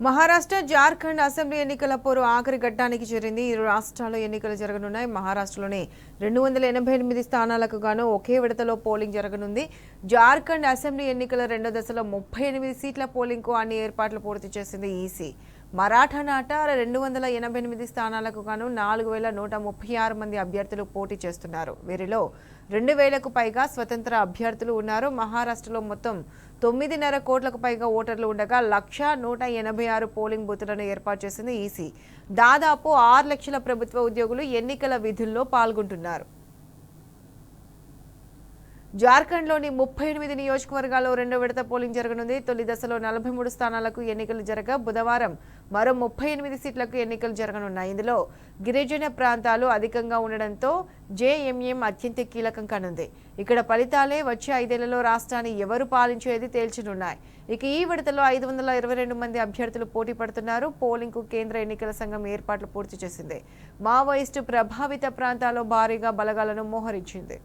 Maharashtra Jharkhand assembly ఎన్నికల పోరు ఆఖరి ఘట్టానికి చేరింది. ఇరు రాష్ట్రాల్లో ఎన్నికలు జరగనున్నాయి. మహారాష్ట్రలోని 288 స్థానాలకు గాను ఒకే విడతలో పోలింగ్ జరగనుంది. జార్ఖండ్ అసెంబ్లీ ఎన్నికల రెండో దశలో 38 సీట్ల పోలింగ్కు అన్ని ఏర్పాట్లు పూర్తి చేసింది ఈసీ. మరాఠా నాట 288 స్థానాలకు గాను 4136 మంది అభ్యర్థులు పోటీ చేస్తున్నారు. వీరిలో 2000కు పైగా స్వతంత్ర అభ్యర్థులు ఉన్నారు. మహారాష్ట్రలో మొత్తం 9.5 కోట్లకు పైగా ఓటర్లు ఉండగా 1,186 పోలింగ్ బూతులను ఏర్పాటు చేసింది ఈసీ. దాదాపు 6 లక్షల ప్రభుత్వ ఉద్యోగులు ఎన్నికల విధుల్లో పాల్గొంటున్నారు. జార్ఖండ్లోని 38 నియోజకవర్గాల్లో రెండో విడత పోలింగ్ జరగనుంది. తొలి దశలో 43 స్థానాలకు ఎన్నికలు జరగా బుధవారం మరో 38 సీట్లకు ఎన్నికలు జరగనున్నాయి. ఇందులో గిరిజన ప్రాంతాలు అధికంగా ఉండడంతో జేఎంఎం అత్యంత కీలకం కానుంది. ఇక్కడ ఫలితాలే వచ్చే 5 ఏళ్లలో రాష్ట్రాన్ని ఎవరు పాలించేది తేల్చనున్నాయి. ఇక ఈ విడతలో 522 మంది అభ్యర్థులు పోటీ పడుతున్నారు. పోలింగ్కు కేంద్ర ఎన్నికల సంఘం ఏర్పాట్లు పూర్తి చేసింది. మావోయిస్టు ప్రభావిత ప్రాంతాల్లో భారీగా బలగాలను మోహరించింది.